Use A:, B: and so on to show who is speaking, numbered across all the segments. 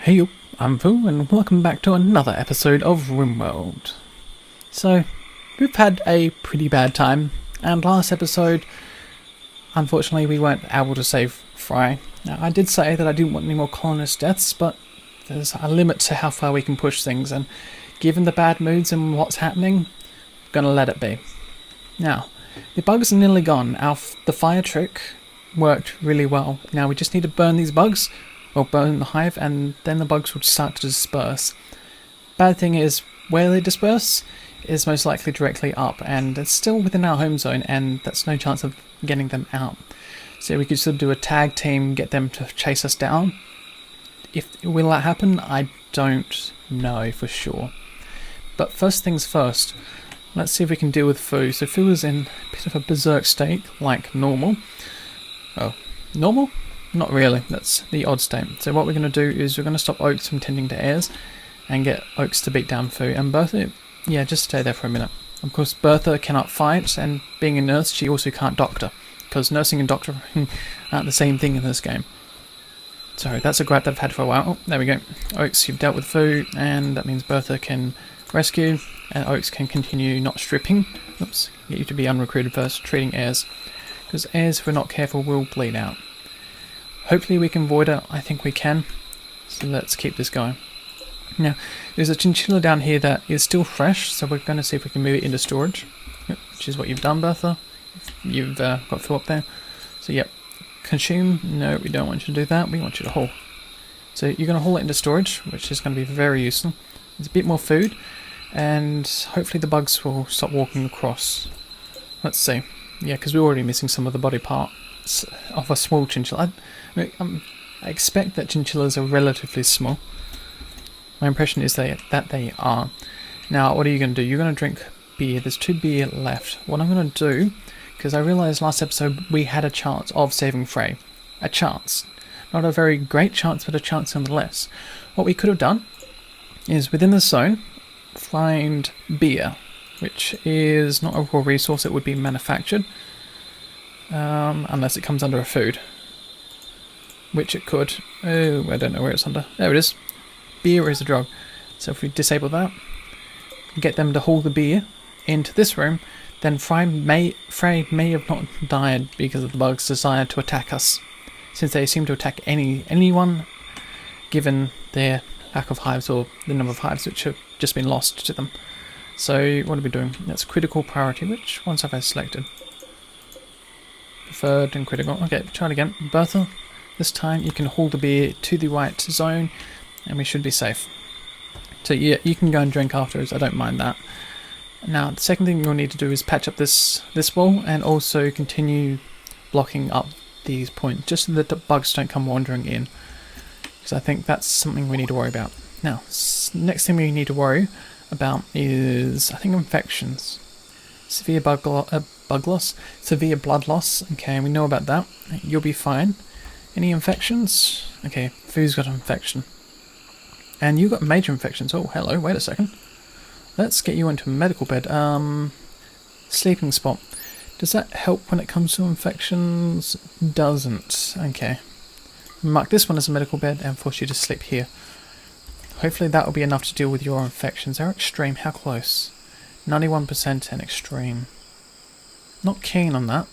A: Hey yo, I'm Fu, and welcome back to another episode of RimWorld. So, we've had a pretty bad time, and last episode, unfortunately, we weren't able to save Fry. Now, I did say that I didn't want any more colonist deaths, but there's a limit to how far we can push things, and given the bad moods and what's happening, I'm gonna let it be. Now, the bugs are nearly gone. The fire trick worked really well. Now, we just need to burn these bugs, or burn the hive, and then the bugs will start to disperse. Bad thing is, where they disperse is most likely directly up, and it's still within our home zone, and that's no chance of getting them out. So we could still do a tag team, get them to chase us down. Will that happen? I don't know for sure. But first things first, let's see if we can deal with Fu. So Fu is in a bit of a berserk state, like normal. Oh, normal? Not really, that's the odd state. So what we're going to do is we're going to stop Oaks from tending to airs and get Oaks to beat down Fu. And Bertha, yeah, just stay there for a minute. Of course, Bertha cannot fight, and being a nurse, she also can't doctor, because nursing and doctor aren't the same thing in this game. So that's a gripe that I've had for a while. Oh, there we go. Oaks, you've dealt with Fu, and that means Bertha can rescue, and Oaks can continue not stripping. Oops, get you to be unrecruited first, treating airs. Because airs, if we're not careful, will bleed out. Hopefully we can void it. I think we can. So let's keep this going. Now, there's a chinchilla down here that is still fresh, so we're going to see if we can move it into storage. Yep, which is what you've done, Bertha. You've got Phil up there. So yep, consume. No, we don't want you to do that. We want you to haul. So you're going to haul it into storage, which is going to be very useful. There's a bit more food, and hopefully the bugs will stop walking across. Let's see. Yeah, because we're already missing some of the body parts of a small chinchilla. I expect that chinchillas are relatively small. My impression is that they are. Now, what are you going to do? You're going to drink beer. There's 2 beer left. What I'm going to do, because I realised last episode we had a chance of saving Frey. A chance. Not a very great chance, but a chance nonetheless. What we could have done is, within the zone, find beer, which is not a raw resource, it would be manufactured. Unless it comes under a food. Which it could. Oh, I don't know where it's under. There it is. Beer is a drug. So if we disable that, get them to haul the beer into this room, then Frey may have not died because of the bugs' desire to attack us, since they seem to attack anyone, given their lack of hives or the number of hives which have just been lost to them. So what are we doing? That's critical priority. Which ones have I selected? Preferred and critical. Okay, try it again. Bertha, this time you can haul the beer to the right zone, and we should be safe. So yeah, you can go and drink afterwards, I don't mind that. Now, the second thing you'll need to do is patch up this wall, and also continue blocking up these points, just so that the bugs don't come wandering in. Because I think that's something we need to worry about. Now, next thing we need to worry about is, I think, infections. Severe bug loss, severe blood loss. Okay, we know about that. You'll be fine. Any infections? Okay, Fu's got an infection. And you got major infections. Oh, hello, wait a second. Let's get you into a medical bed. Sleeping spot. Does that help when it comes to infections? Doesn't. Okay. Mark this one as a medical bed and force you to sleep here. Hopefully that will be enough to deal with your infections. They're extreme. How close? 91% and extreme. Not keen on that.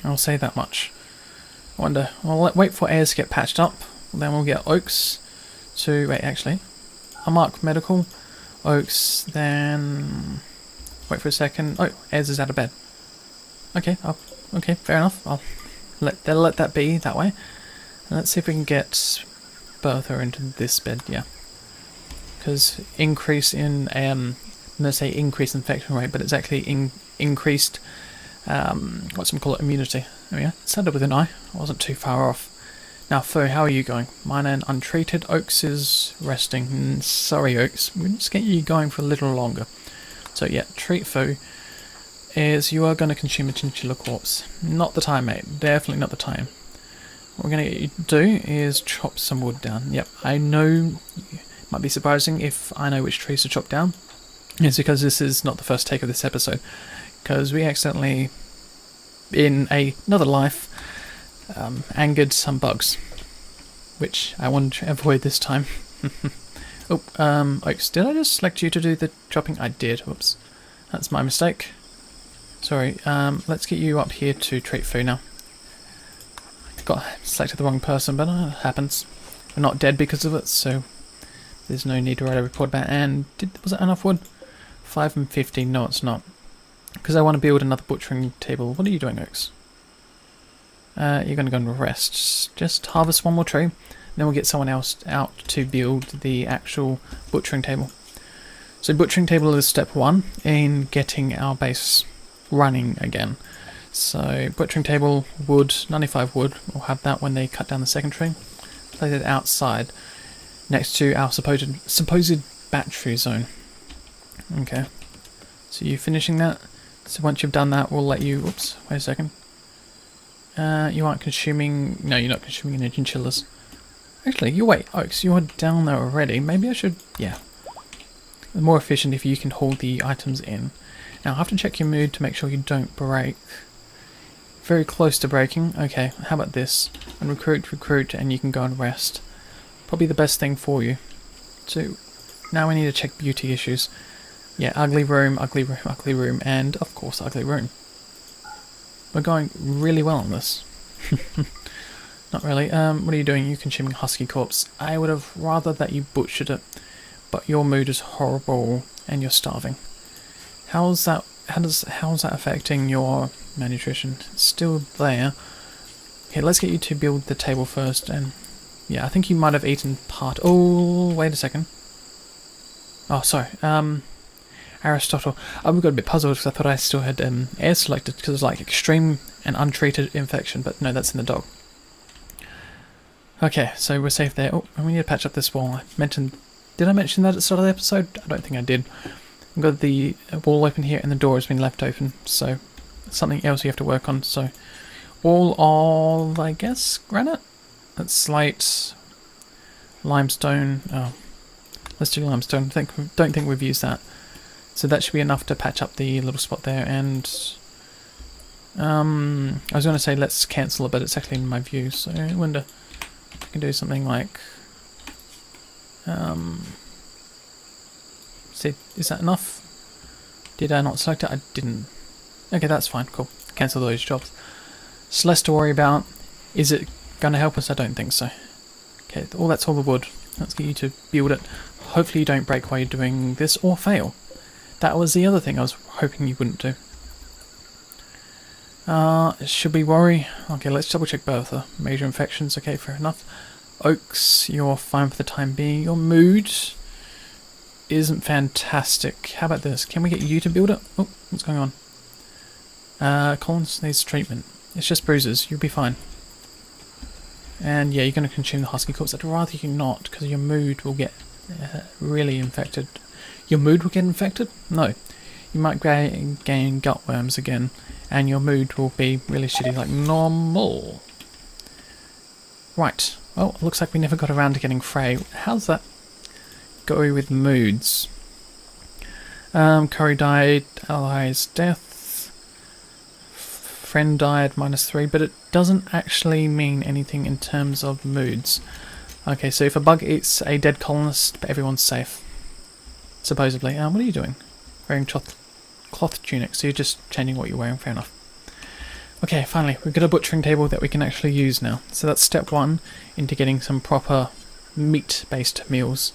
A: I'll say that much. I wonder. I'll wait for airs to get patched up. Then we'll get Oaks to... Wait, actually. I'll mark medical. Oaks, then... Wait for a second. Oh, airs is out of bed. Okay, okay, fair enough. I'll let that be that way. And let's see if we can get Bertha into this bed. Yeah. Because increase in... I'm going to say increased infection rate, but it's actually increased... call it immunity. There we go. It started with an I. I wasn't too far off. Now, Fu, how are you going? Minor and untreated. Oaks is resting. Sorry, Oaks. We'll just get you going for a little longer. So yeah, treat Fu is you are going to consume a chinchilla corpse. Not the time, mate. Definitely not the time. What we're going to get you to do is chop some wood down. Yep, I know it might be surprising if I know which trees to chop down. It's because this is not the first take of this episode. Because we accidentally, in another life, angered some bugs. which I want to avoid this time. Oaks, did I just select you to do the chopping? I did. Whoops. That's my mistake. Sorry. Let's get you up here to treat food now. Got selected the wrong person, but it happens. We're not dead because of it, so there's no need to write a report about it. And was that enough wood? 5 and 15. No, it's not. Because I want to build another butchering table. What are you doing, Oaks? You're going to go and rest. Just harvest one more tree. Then we'll get someone else out to build the actual butchering table. So butchering table is step 1 in getting our base running again. So butchering table, wood, 95 wood. We'll have that when they cut down the second tree. Place it outside next to our supposed battery zone. Okay. So you finishing that? So once you've done that, we'll let you... Oops, wait a second. You aren't consuming... No, you're not consuming any chinchillas. Actually, you wait, Oaks, you're down there already. Maybe I should... Yeah. More efficient if you can hold the items in. Now, I have to check your mood to make sure you don't break. Very close to breaking. Okay, how about this? And recruit, and you can go and rest. Probably the best thing for you. So, now we need to check beauty issues. Yeah, ugly room, and, of course, ugly room. We're going really well on this. Not really. What are you doing? You're consuming husky corpse. I would have rather that you butchered it, but your mood is horrible and you're starving. How's that affecting your malnutrition? It's still there. Okay, let's get you to build the table first. And yeah, I think you might have eaten part. Oh, wait a second. Oh, sorry. Aristotle. We got a bit puzzled because I thought I still had air selected because it was like extreme and untreated infection, but no, that's in the dog. Okay, so we're safe there. Oh, and we need to patch up this wall. Did I mention that at the start of the episode? I don't think I did. I've got the wall open here and the door has been left open, so something else you have to work on. So wall of, I guess, granite? That's slate, limestone. Oh, let's do limestone. Don't think we've used that. So that should be enough to patch up the little spot there. And I was going to say let's cancel it, but it's actually in my view. So I wonder if I can do something like... see, is that enough? Did I not select it? I didn't. Okay, that's fine. Cool. Cancel those jobs. It's less to worry about. Is it going to help us? I don't think so. Okay, that's all the wood. Let's get you to build it. Hopefully you don't break while you're doing this or fail. That was the other thing I was hoping you wouldn't do. Should we worry? Okay, let's double check Bertha. Major infections. Okay, fair enough. Oaks, you're fine for the time being. Your mood isn't fantastic. How about this? Can we get you to build it? Oh, what's going on? Collins needs treatment. It's just bruises. You'll be fine. And yeah, you're going to consume the husky corpse. I'd rather you not, because your mood will get really infected. Your mood will get infected? No. You might gain gut worms again, and your mood will be really shitty, like normal. Right. Well, looks like we never got around to getting Frey. How's that go with moods? Curry died, allies death. Friend died, -3, but it doesn't actually mean anything in terms of moods. Okay, so if a bug eats a dead colonist, but everyone's safe. Supposedly. What are you doing? Wearing cloth tunic, so you're just changing what you're wearing, fair enough. Okay, finally, we've got a butchering table that we can actually use now. So that's step 1 into getting some proper meat-based meals.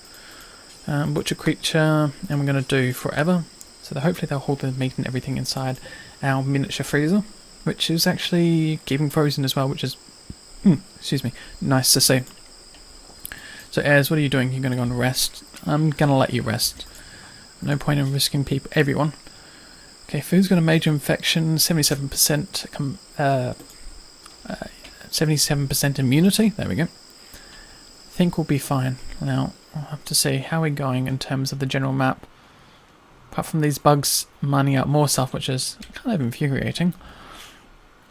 A: Butcher creature, and we're going to do forever. So that hopefully they'll hold the meat and everything inside our miniature freezer, which is actually keeping frozen as well, which is, excuse me, nice to see. So Az, what are you doing? You're going to go and rest. I'm going to let you rest. No point in risking everyone. Okay, food's got a major infection, 77%, 77% immunity. There we go. Think we'll be fine. Now, I'll have to see how we're going in terms of the general map. Apart from these bugs mining out more stuff, which is kind of infuriating.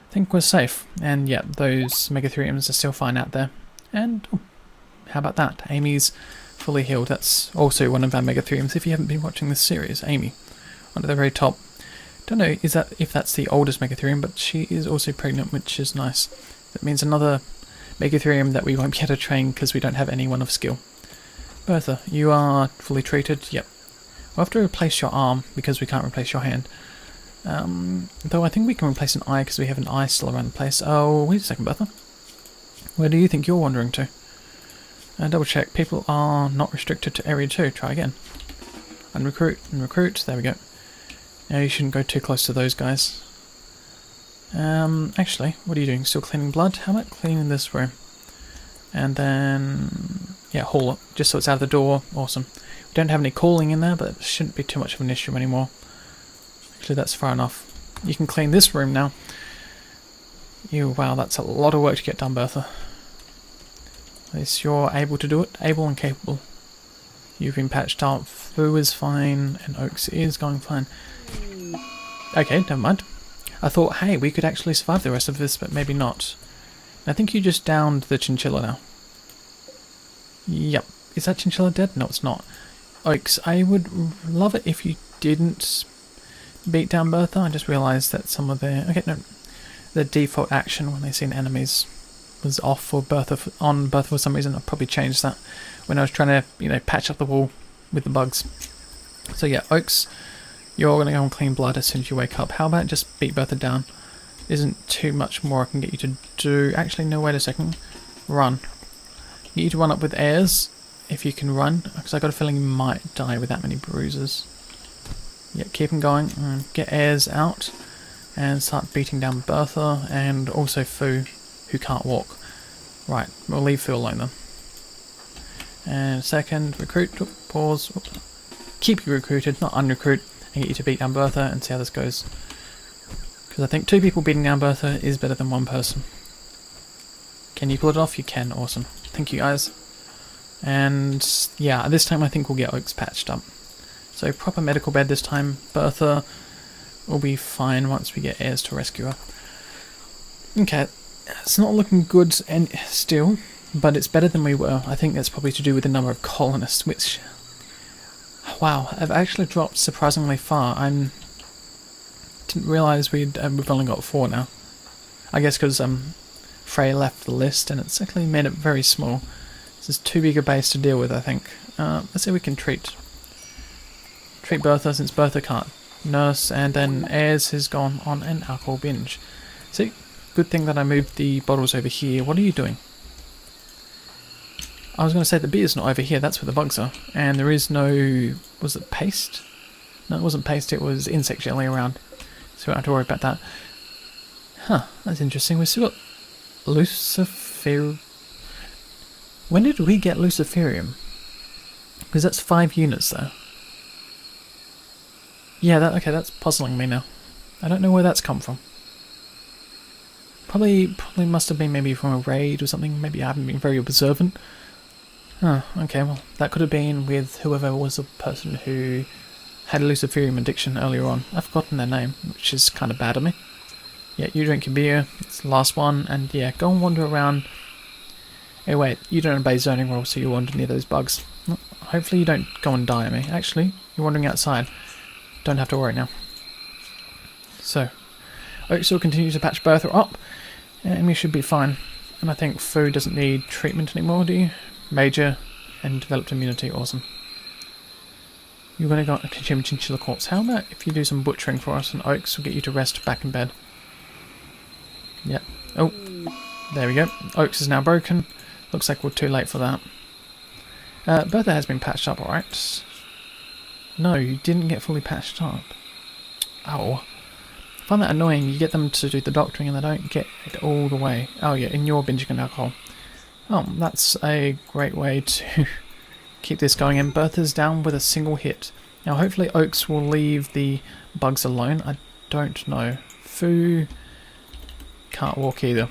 A: I think we're safe. And yeah, those megatheriums are still fine out there. And how about that? Amy's fully healed. That's also one of our megatheriums. If you haven't been watching this series, Amy, one at the very top. Don't know if that's the oldest megatherium, but she is also pregnant, which is nice. That means another Megatherium that we won't be able to train because we don't have anyone of skill. Bertha, you are fully treated. Yep. We'll have to replace your arm because we can't replace your hand. Though I think we can replace an eye because we have an eye still around the place. Oh, wait a second, Bertha. Where do you think you're wandering to? Double check. People are not restricted to area 2. Try again. Unrecruit and recruit. There we go. Now you shouldn't go too close to those guys. Actually, what are you doing? Still cleaning blood? How about cleaning this room? And then, yeah, haul it, just so it's out of the door. Awesome. We don't have any calling in there, but it shouldn't be too much of an issue anymore. Actually, that's far enough. You can clean this room now. Wow, that's a lot of work to get done, Bertha. At least you're able to do it. Able and capable. You've been patched up. Foo is fine, and Oaks is going fine. Okay, never mind. I thought, hey, we could actually survive the rest of this, but maybe not. I think you just downed the chinchilla now. Yep. Is that chinchilla dead? No, it's not. Oaks, I would love it if you didn't beat down Bertha. I just realised that some of their... Okay, no. The default action when they seen enemies was off for Bertha, on Bertha for some reason. I probably changed that when I was trying to, patch up the wall with the bugs. So yeah, Oaks, you're going to go and clean blood as soon as you wake up. How about just beat Bertha down? Isn't too much more I can get you to do. Actually, no, wait a second. Run. Get you to run up with airs, if you can run, because I got a feeling you might die with that many bruises. Yeah, keep them going. Get airs out, and start beating down Bertha, and also Foo, who can't walk. Right, we'll leave Foo alone then. And second, recruit, pause, keep you recruited, not unrecruit, and get you to beat down Bertha and see how this goes. Because I think 2 people beating down Bertha is better than 1 person. Can you pull it off? You can, awesome. Thank you guys. And yeah, this time I think we'll get Oaks patched up. So proper medical bed this time. Bertha will be fine once we get airs to rescue her. Okay, it's not looking good and still, but it's better than we were. I think that's probably to do with the number of colonists, which... Wow, I've actually dropped surprisingly far. I didn't realise we've only got 4 now. I guess because Frey left the list and it's actually made it very small. This is too big a base to deal with, I think. Let's see if we can treat Bertha, since Bertha can't nurse, and then Ayres has gone on an alcohol binge. See, good thing that I moved the bottles over here. What are you doing? I was going to say the beer's not over here, that's where the bugs are. And there is no... was it paste? No, it wasn't paste, it was insect jelly around. So we don't have to worry about that. Huh, that's interesting. We've still got Lucifer... When did we get Luciferium? Because that's 5 units though. Yeah, okay, that's puzzling me now. I don't know where that's come from. Probably must have been maybe from a raid or something. Maybe I haven't been very observant. Oh, okay, well, that could have been with whoever was the person who had a Luciferium addiction earlier on. I've forgotten their name, which is kind of bad of me. Yeah, you drink your beer, it's the last one, and yeah, go and wander around. Hey, wait, you don't obey zoning rules, so you wander near those bugs. Well, hopefully you don't go and die on me. Actually, you're wandering outside. Don't have to worry now. So, Oaks will continue to patch Bertha up, and we should be fine. And I think Foo doesn't need treatment anymore, do you? Major and developed immunity, awesome. You're going to go consume chinchilla corpse. How about if you do some butchering for us, and Oaks will get you to rest back in bed. Yep. Oh, there we go. Oaks is now broken. Looks like we're too late for that. Bertha has been patched up, alright. No, you didn't get fully patched up. Oh. I find that annoying. You get them to do the doctoring and they don't get it all the way. Oh yeah, and you're binging on alcohol. Oh, that's a great way to keep this going. And Bertha's down with a single hit. Now hopefully Oaks will leave the bugs alone. I don't know. Foo can't walk either.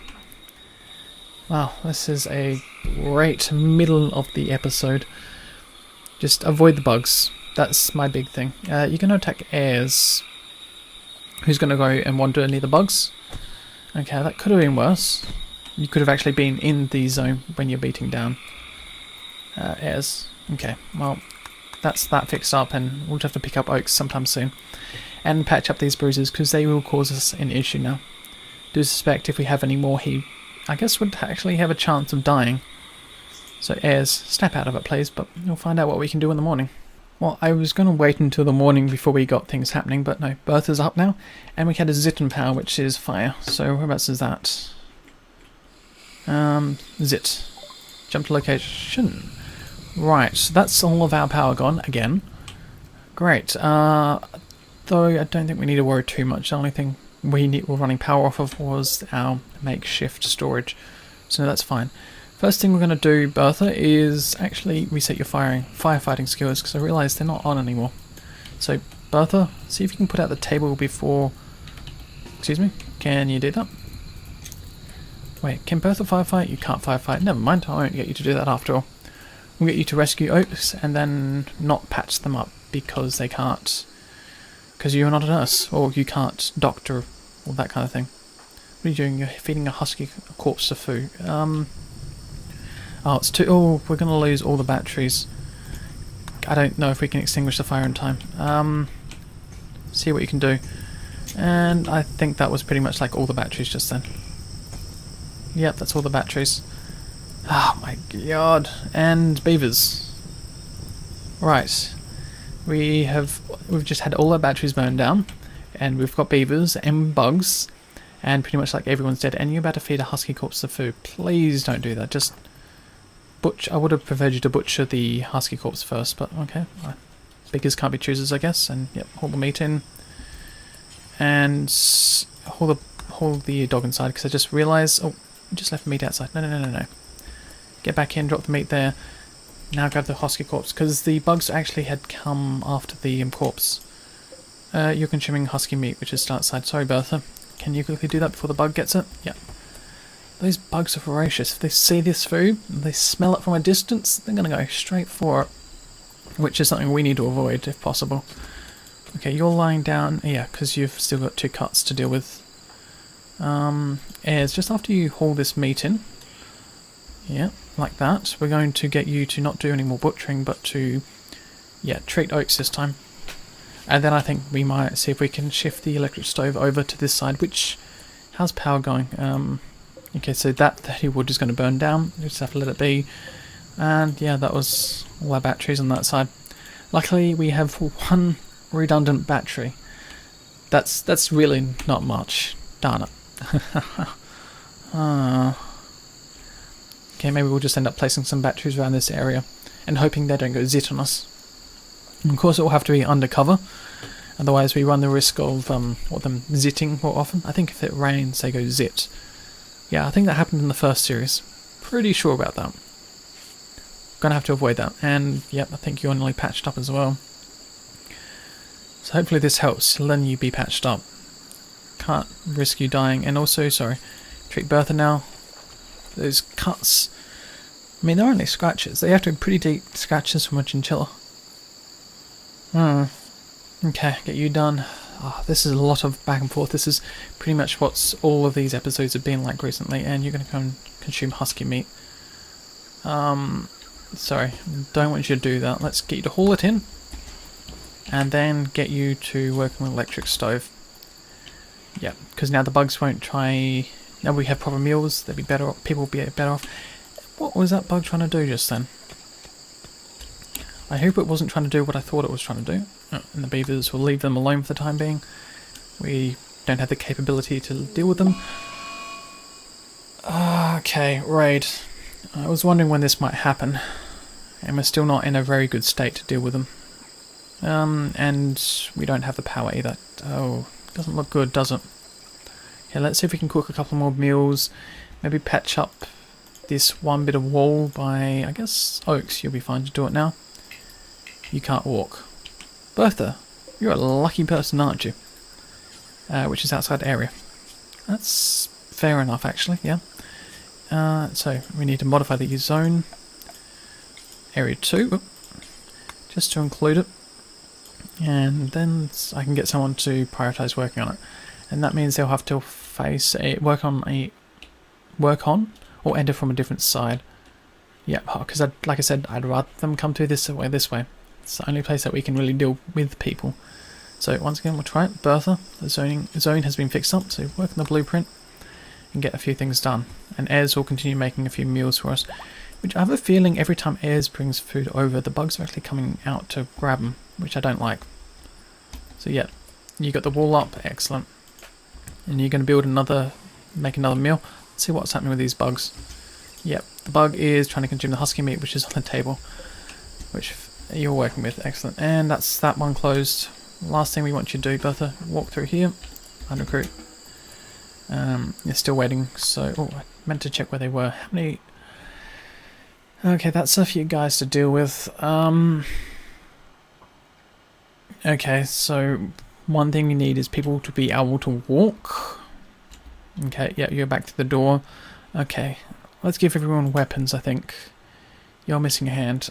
A: Wow, this is a great middle of the episode. Just avoid the bugs. That's my big thing. You're going to attack Ayres. Who's going to go and wander near the bugs? Okay, that could have been worse. You could have actually been in the zone when you're beating down Ayres. Okay, well, that's that fixed up, and we'll have to pick up Oaks sometime soon. And patch up these bruises, because they will cause us an issue now. Do suspect if we have any more, he I guess would actually have a chance of dying. So heirs, snap out of it please, but we'll find out what we can do in the morning. Well, I was going to wait until the morning before we got things happening, but no, Bertha's up now, and we had a Zitten power, which is fire. So whereabouts is that? Zit. Jump to location. Right, so that's all of our power gone, again. Great. Though I don't think we need to worry too much. The only thing we're running power off of was our makeshift storage. So no, that's fine. First thing we're going to do, Bertha, is actually reset your firefighting skills, because I realise they're not on anymore. So, Bertha, see if you can put out the table before... Excuse me? Can you do that? Wait, can Bertha firefight? You can't firefight. Never mind, I won't get you to do that after all. We'll get you to rescue Oaks and then not patch them up because they can't... Because you're not a nurse, or you can't doctor, or that kind of thing. What are you doing? You're feeding a husky corpse of food. Oh, it's too... Oh, we're going to lose all the batteries. I don't know if we can extinguish the fire in time. See what you can do. And I think that was pretty much like all the batteries just then. Yep, that's all the batteries. Oh my god. And beavers. Right. We've just had all our batteries burned down. And we've got beavers and bugs. And pretty much like everyone's dead. And you're about to feed a husky corpse of food. Please don't do that. Just... I would have preferred you to butcher the husky corpse first, but okay. Beggars can't be choosers, I guess. And yep, haul the meat in, and haul the dog inside, because I just realised. Oh, we just left the meat outside. No. Get back in, drop the meat there. Now grab the husky corpse, because the bugs actually had come after the corpse. You're consuming husky meat, which is still outside. Sorry, Bertha. Can you quickly do that before the bug gets it? Yeah. Those bugs are voracious. If they see this food, they smell it from a distance, they're going to go straight for it. Which is something we need to avoid, if possible. Okay, you're lying down. Yeah, because you've still got 2 cuts to deal with. Airs, just after you haul this meat in. Yeah, like that. We're going to get you to not do any more butchering, but to, yeah, treat Oaks this time. And then I think we might see if we can shift the electric stove over to this side, which... How's power going? Okay, so that 30 wood is going to burn down. We just have to let it be. And yeah, that was all our batteries on that side. Luckily, we have 1 redundant battery. That's really not much. Darn it. Okay, maybe we'll just end up placing some batteries around this area and hoping they don't go zit on us. And of course, it will have to be undercover. Otherwise, we run the risk of them zitting more often. I think if it rains, they go zit. Yeah, I think that happened in the first series. Pretty sure about that. Gonna have to avoid that. And, yep, I think you're nearly patched up as well. So hopefully this helps, letting you be patched up. Can't risk you dying. And also, sorry, treat Bertha now. Those cuts. I mean, they're only scratches. They have to be pretty deep scratches from a chinchilla. Okay, get you done. Oh, this is a lot of back and forth. This is pretty much what all of these episodes have been like recently, and you're going to come and consume husky meat. Sorry, don't want you to do that. Let's get you to haul it in, and then get you to work on an electric stove. Yeah, because now the bugs won't try... Now we have proper meals, they'll be better off, people will be better off. What was that bug trying to do just then? I hope it wasn't trying to do what I thought it was trying to do. Oh, and the beavers will leave them alone for the time being. We don't have the capability to deal with them. Okay, raid. I was wondering when this might happen. And we're still not in a very good state to deal with them. And we don't have the power either. Oh, doesn't look good, does it? Okay, let's see if we can cook a couple more meals. Maybe patch up this one bit of wall by, I guess, Oaks. You'll be fine to do it now. You can't walk. Bertha, you're a lucky person, aren't you? Which is outside area. That's fair enough, actually, yeah. So, we need to modify the zone. Area 2, just to include it. And then I can get someone to prioritise working on it. And that means they'll have to work on or enter from a different side. Yeah, because like I said, I'd rather them come to this way. It's the only place that we can really deal with people. So once again, we'll try it. Bertha, the zone has been fixed up, so work on the blueprint and get a few things done. And Ayers will continue making a few meals for us. Which I have a feeling every time Ayers brings food over, the bugs are actually coming out to grab them, which I don't like. So yeah, you got the wall up, excellent. And you're going to build another, make another meal. Let's see what's happening with these bugs. Yep, the bug is trying to consume the husky meat, which is on the table, which you're working with, excellent. And that's that one closed. Last thing we want you to do, Bertha, walk through here and recruit. You're still waiting, so oh, I meant to check where they were. How many? Okay, that's a few guys to deal with. Okay, so one thing you need is people to be able to walk. Okay, yeah, you're back to the door. Okay, let's give everyone weapons, I think. You're missing a hand.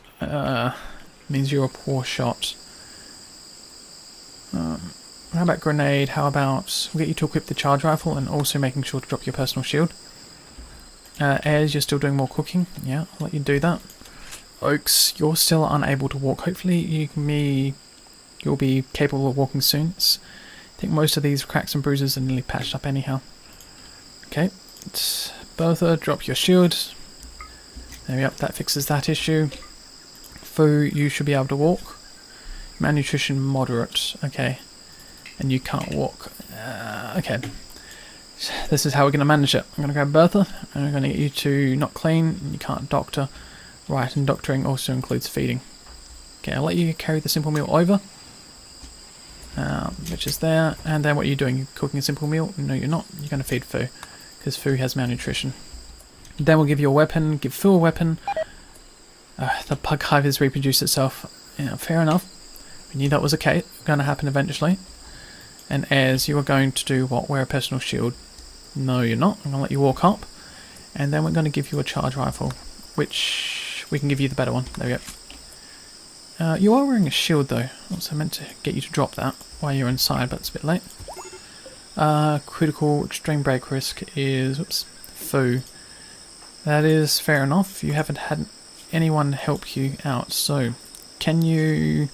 A: Means you're a poor shot. How about grenade? How about we'll get you to equip the charge rifle and also making sure to drop your personal shield. Ayers, you're still doing more cooking. Yeah, I'll let you do that. Oaks, you're still unable to walk. Hopefully you'll be capable of walking soon. I think most of these cracks and bruises are nearly patched up anyhow. Okay, Bertha, drop your shield. There we go, that fixes that issue. Foo, you should be able to walk. Malnutrition, moderate. Okay, and you can't walk. Okay. This is how we're going to manage it. I'm going to grab Bertha, and we're going to get you to not clean. You can't doctor. Right, and doctoring also includes feeding. Okay, I'll let you carry the simple meal over, which is there. And then what are you doing? You're cooking a simple meal? No, you're not. You're going to feed Foo, because Foo has malnutrition. Then we'll give you a weapon. Give Foo a weapon. The bug hive has reproduced itself. Yeah, fair enough. We knew that was going to happen eventually. And Ayers, you are going to do what? Wear a personal shield. No, you're not. I'm going to let you walk up. And then we're going to give you a charge rifle, which we can give you the better one. There we go. You are wearing a shield though. Also meant to get you to drop that while you're inside, but it's a bit late. Critical extreme break risk is, whoops, Foo. That is fair enough. You haven't had anyone help you out, so can you...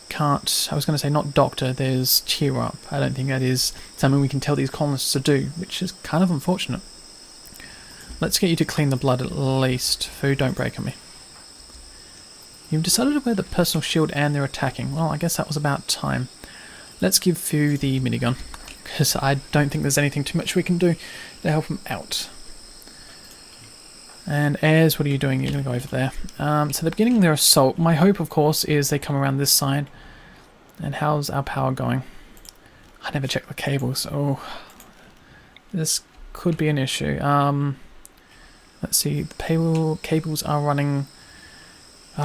A: Can't, I was going to say not doctor, there's cheer up. I don't think that is something we can tell these colonists to do, which is kind of unfortunate. Let's get you to clean the blood at least. Foo, don't break on me. You've decided to wear the personal shield and they're attacking. Well, I guess that was about time. Let's give Foo the minigun, because I don't think there's anything too much we can do to help him out. And Ayers, what are you doing? You're going to go over there. So they're beginning their assault. My hope, of course, is they come around this side. And how's our power going? I never checked the cables. Oh, this could be an issue. Let's see. The cables are running.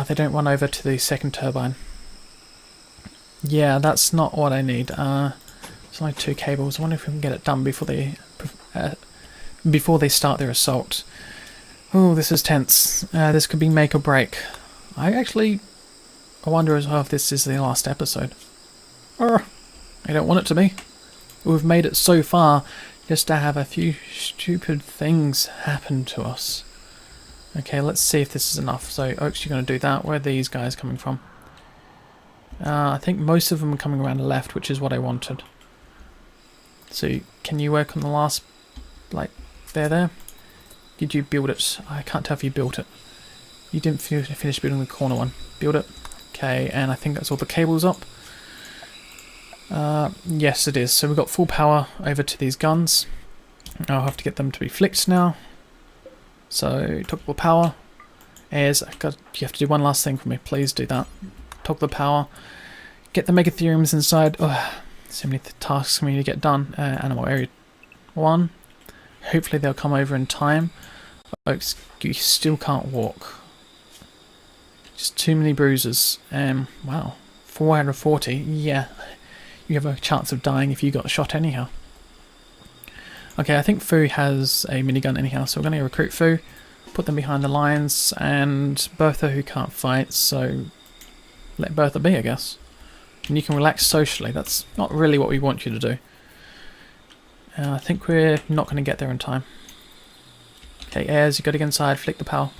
A: They don't run over to the second turbine. Yeah, that's not what I need. It's only 2 cables. I wonder if we can get it done before they start their assault. Oh, this is tense. This could be make or break. I wonder as well if this is the last episode. I don't want it to be. We've made it so far just to have a few stupid things happen to us. Okay, let's see if this is enough. So, Oaks, you're going to do that. Where are these guys coming from? I think most of them are coming around the left, which is what I wanted. So, can you work on the last, like, there? Did you build it? I can't tell if you built it. You didn't finish building the corner one. Build it. Okay, and I think that's all the cables up. Yes, it is. So we've got full power over to these guns. I'll have to get them to be flicked now. So, toggle power. Ayers, you have to do one last thing for me. Please do that. Toggle the power. Get the megatheriums inside. Oh, so many tasks for me to get done. Animal area 1. Hopefully they'll come over in time. Folks, you still can't walk. Just too many bruises. Wow. 4 out of 40. Yeah. You have a chance of dying if you got shot anyhow. Okay, I think Foo has a minigun anyhow, so we're going to recruit Foo, put them behind the lines, and Bertha, who can't fight, so let Bertha be, I guess. And you can relax socially. That's not really what we want you to do. I think we're not going to get there in time. Okay, Ayers, you got to get inside, flick the power.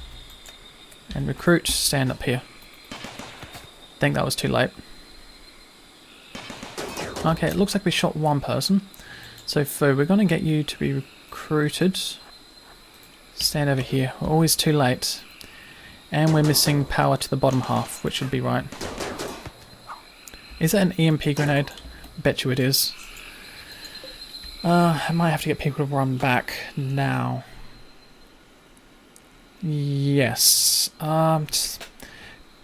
A: And recruit, stand up here. I think that was too late. Okay, it looks like we shot one person. So Foo, we're going to get you to be recruited. stand over here. We're always too late. And we're missing power to the bottom half, which should be right. Is that an EMP grenade? Bet you it is. I might have to get people to run back now. Yes. Just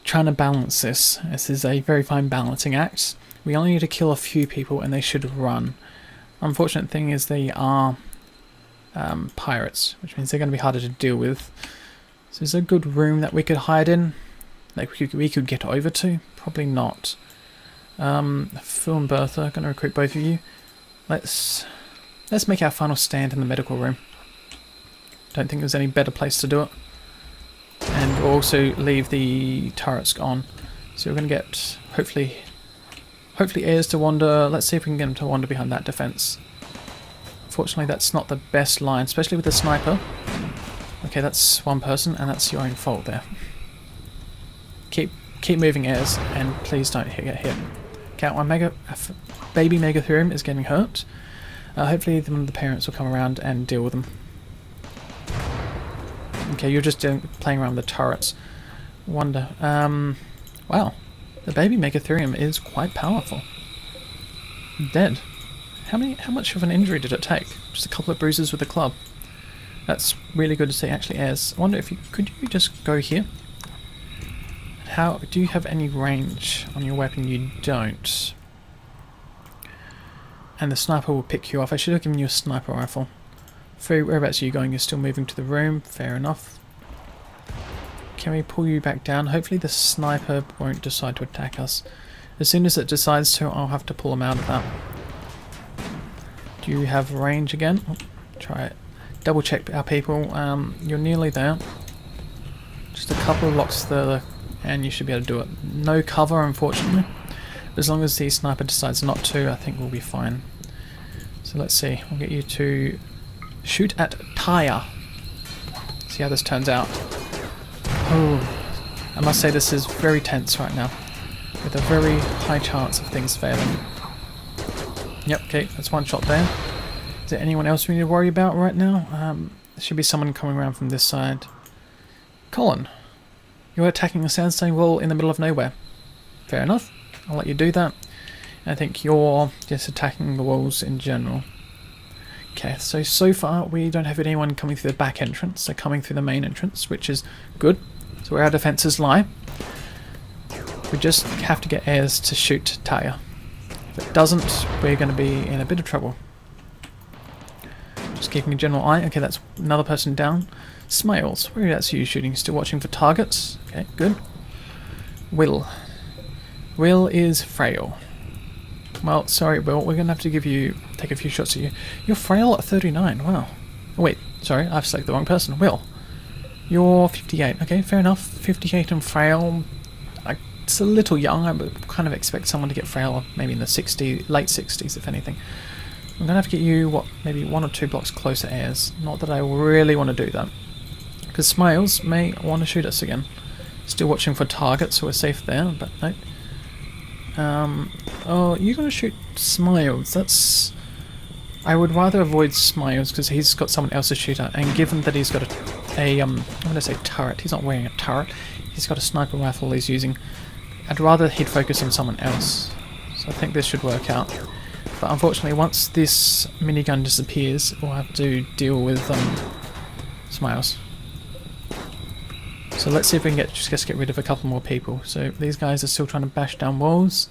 A: trying to balance this. This is a very fine balancing act. We only need to kill a few people and they should run. Unfortunate thing is they are pirates, which means they're going to be harder to deal with. So is there a good room that we could hide in? Like we could get over to? Probably not. Phil and Bertha, going to recruit both of you. Let's make our final stand in the medical room. Don't think there's any better place to do it. And we'll also leave the turrets on. So we're going to get, hopefully heirs to wander. Let's see if we can get them to wander behind that defense. Unfortunately, that's not the best line, especially with the sniper. Okay, that's one person, and that's your own fault there. Keep moving, heirs, and please don't get hit. Okay, our baby Megatherium is getting hurt. Hopefully one of the parents will come around and deal with them. Okay, you're just playing around with the turrets. Wonder. Wow, the baby Megatherium is quite powerful. Dead. How much of an injury did it take? Just a couple of bruises with the club. That's really good to see. Actually, airs. I wonder if could you just go here? How do you have any range on your weapon? You don't. And the sniper will pick you off. I should have given you a sniper rifle. Whereabouts are you going? You're still moving to the room. Fair enough. Can we pull you back down? Hopefully the sniper won't decide to attack us. As soon as it decides to, I'll have to pull him out of that. Do you have range again? Oh, try it. Double check our people. You're nearly there. Just a couple of blocks further and you should be able to do it. No cover, unfortunately. But as long as the sniper decides not to, I think we'll be fine. So let's see. We'll get you to shoot at Heya. See how this turns out. Oh, I must say this is very tense right now, with a very high chance of things failing. Yep, okay, that's one shot there. Is there anyone else we need to worry about right now? There should be someone coming around from this side. Colin, you're attacking a sandstone wall in the middle of nowhere. Fair enough, I'll let you do that. I think you're just attacking the walls in general. Okay, so far we don't have anyone coming through the back entrance. They're coming through the main entrance, which is good. So where our defences lie. We just have to get heirs to shoot Heya. If it doesn't, we're going to be in a bit of trouble. Just keeping a general eye. Okay, that's another person down. Smiles, whereabouts are you shooting? Still watching for targets? Okay, good. Will. Will is frail. Well, sorry, Will, we're going to have to take a few shots at you. You're frail at 39, wow. Oh, wait, sorry, I've selected the wrong person. Will, you're 58. Okay, fair enough. 58 and frail. It's a little young. I would kind of expect someone to get frail maybe in the late 60s, if anything. I'm going to have to get you, maybe 1 or 2 blocks closer, heirs. Not that I really want to do that. Because Smiles may want to shoot us again. Still watching for targets, so we're safe there, but no. Oh, you're going to shoot Smiles. That's... I would rather avoid Smiles because he's got someone else to shoot at, and given that he's got I'm going to say turret. He's not wearing a turret. He's got a sniper rifle he's using. I'd rather he'd focus on someone else. So I think this should work out. But unfortunately, once this minigun disappears, we'll have to deal with Smiles. So let's see if we can just get rid of a couple more people. So these guys are still trying to bash down walls.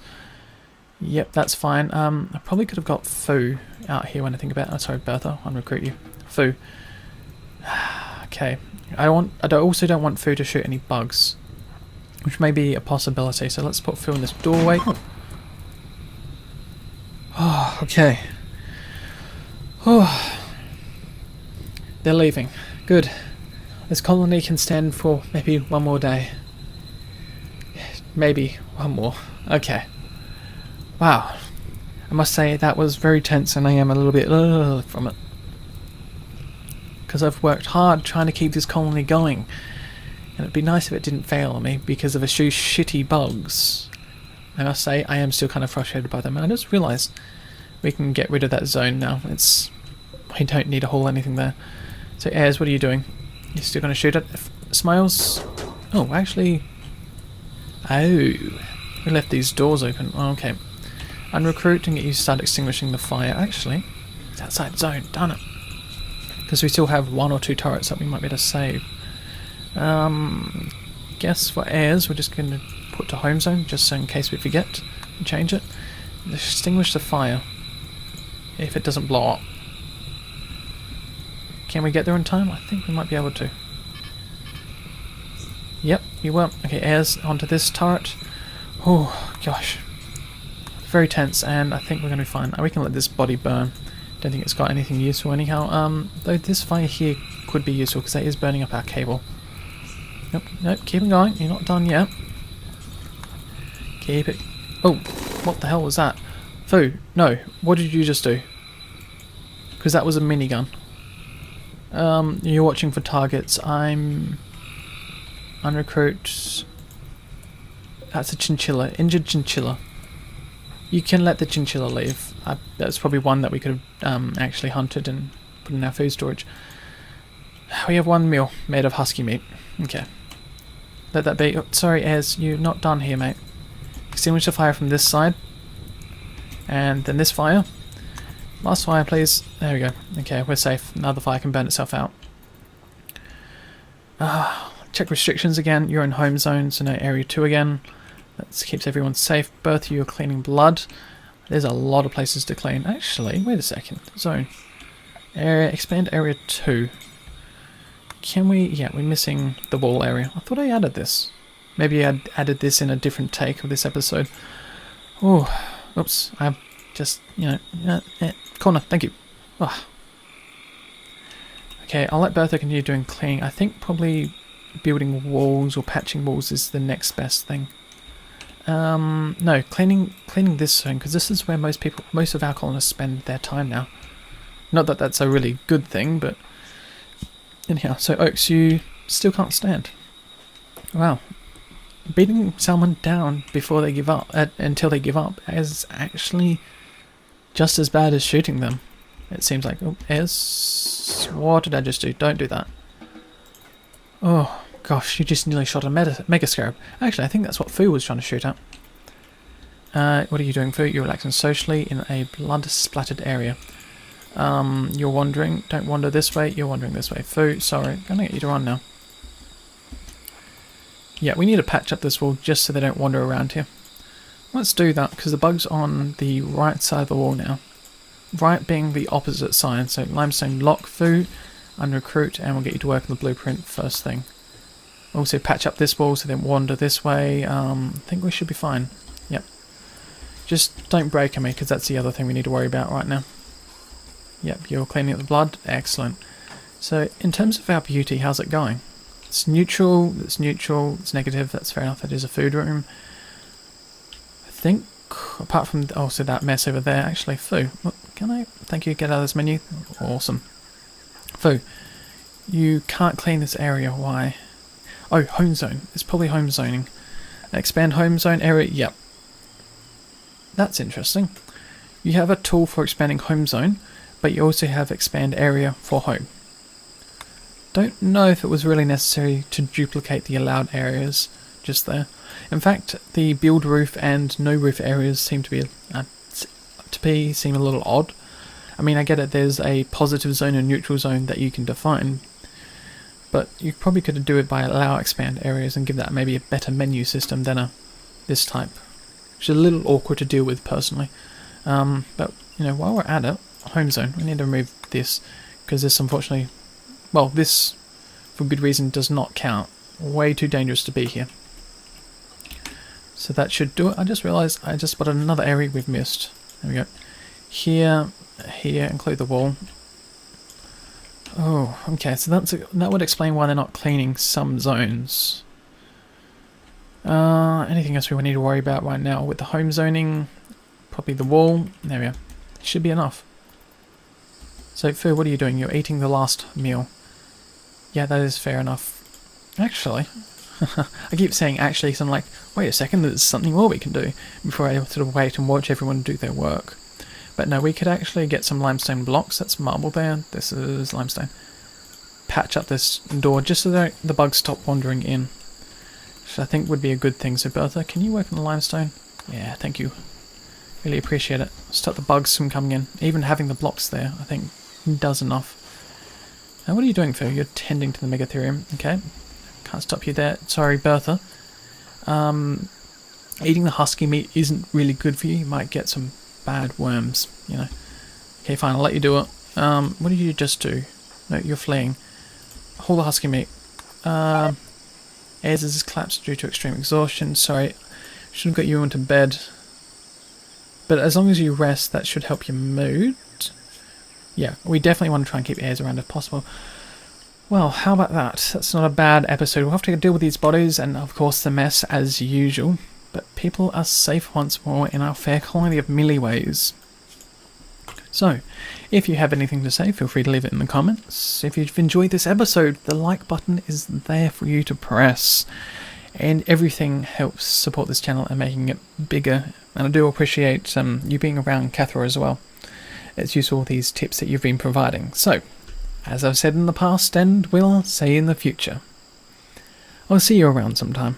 A: Yep, that's fine. I probably could have got Fu out here when I think about it. Oh, sorry, Bertha, I'll recruit you. Fu. Okay. I also don't want Fu to shoot any bugs, which may be a possibility. So let's put Fu in this doorway. Oh, okay. Oh, they're leaving. Good. This colony can stand for maybe one more day. Maybe one more. Okay. Wow. I must say that was very tense and I am a little bit from it. Because I've worked hard trying to keep this colony going. And it'd be nice if it didn't fail on me because of a few shitty bugs. I must say I am still kind of frustrated by them. And I just realised we can get rid of that zone now. We don't need to haul anything there. So Ayers, what are you doing? You're still going to shoot it? Smiles? Oh, actually... Oh. We left these doors open. Oh, okay. Unrecruit and get you to start extinguishing the fire. Actually, it's outside zone. Darn it. Because we still have 1 or 2 turrets that we might be able to save. Guess for airs, we're just going to put to home zone, just so in case we forget and change it. Extinguish the fire. If it doesn't blow up. Can we get there in time? I think we might be able to. Yep, you were. Okay, airs onto this turret. Oh, gosh. Very tense, and I think we're going to be fine. We can let this body burn. Don't think it's got anything useful anyhow. Though this fire here could be useful, because that is burning up our cable. Nope, nope, keep it going. You're not done yet. Keep it... Oh, what the hell was that? Foo, no. What did you just do? Because that was a minigun. You're watching for targets. I'm... Unrecruit... That's a chinchilla. Injured chinchilla. You can let the chinchilla leave. That's probably one that we could have actually hunted and put in our food storage. We have 1 meal made of husky meat. Okay. Let that be. Oh, sorry, Ez, you're not done here, mate. Extinguish the fire from this side. And then this fire. Last fire, please. There we go. Okay, we're safe. Now the fire can burn itself out. Check restrictions again. You're in home zone, so no area 2 again. That keeps everyone safe. Both of you are cleaning blood. There's a lot of places to clean. Actually, wait a second. Zone. Area. Expand area 2. Can we... Yeah, we're missing the wall area. I thought I added this. Maybe I added this in a different take of this episode. Oh, oops. I just, you know... corner, thank you. Oh. Okay, I'll let Bertha continue doing cleaning. I think probably building walls or patching walls is the next best thing. No, cleaning this zone, because this is where most of our colonists spend their time now. Not that that's a really good thing, but anyhow. So Oaks, you still can't stand. Wow, beating someone down before they give up, until they give up, is actually just as bad as shooting them. It seems like. Oh, what did I just do? Don't do that. Oh gosh, you just nearly shot a mega scarab. Actually, I think that's what Fu was trying to shoot at. What are you doing, Fu? You're relaxing socially in a blood-splattered area. You're wandering. Don't wander this way. You're wandering this way. Fu, sorry. I'm gonna get you to run now. Yeah, we need to patch up this wall just so they don't wander around here. Let's do that, because the bug's on the right side of the wall now. Right being the opposite side. So limestone lock, Fu, unrecruit, and we'll get you to work on the blueprint first thing. Also patch up this wall so they don't wander this way. I think we should be fine. Yep. Just don't break on me, because that's the other thing we need to worry about right now. Yep, you're cleaning up the blood. Excellent. So in terms of our beauty, how's it going? It's neutral, it's negative, that's fair enough, that is a food room. I think, apart from also that mess over there, actually, Fu, can I, thank you, get out of this menu? Awesome. Fu, you can't clean this area, why? Oh, home zone, it's probably home zoning. Expand home zone area, yep. That's interesting. You have a tool for expanding home zone, but you also have expand area for home. Don't know if it was really necessary to duplicate the allowed areas just there. In fact, the build roof and no roof areas seem to seem a little odd. I mean, I get it, there's a positive zone and neutral zone that you can define, but you probably could do it by allow expand areas and give that maybe a better menu system than this type, which is a little awkward to deal with personally. But you know, while we're at it, home zone, we need to remove this, because this unfortunately, well, this for good reason does not count. Way too dangerous to be here. So that should do it. I just realised I just spotted another area we've missed. There we go. Here, include the wall. Oh, okay, so that would explain why they're not cleaning some zones. Anything else we need to worry about right now with the home zoning? Probably the wall. There we go. Should be enough. So, Fu, what are you doing? You're eating the last meal. Yeah, that is fair enough. Actually, I keep saying actually because I'm like, wait a second, there's something more we can do before I sort of wait and watch everyone do their work. But no, we could actually get some limestone blocks. That's marble there. This is limestone. patch up this door just so that the bugs stop wandering in. Which I think would be a good thing. So Bertha, can you work on the limestone? Yeah, thank you. Really appreciate it. Stop the bugs from coming in. Even having the blocks there, I think, does enough. Now, what are you doing, Phil? You're tending to the Megatherium. Okay. Can't stop you there. Sorry, Bertha. Eating the husky meat isn't really good for you. You might get some bad worms, you know. Okay, fine. I'll let you do it. What did you just do? No, you're fleeing. Haul the husky meat. Ayers has collapsed due to extreme exhaustion. Sorry. Should have got you into bed. But as long as you rest, that should help your mood. Yeah, we definitely want to try and keep Ayers around if possible. Well, how about that? That's not a bad episode. We'll have to deal with these bodies and, of course, the mess as usual. But people are safe once more in our fair colony of Milliways. So, if you have anything to say, feel free to leave it in the comments. If you've enjoyed this episode, the like button is there for you to press. And everything helps support this channel and making it bigger. And I do appreciate you being around, Cathra, as well. It's useful, these tips that you've been providing. So, as I've said in the past and will say in the future, I'll see you around sometime.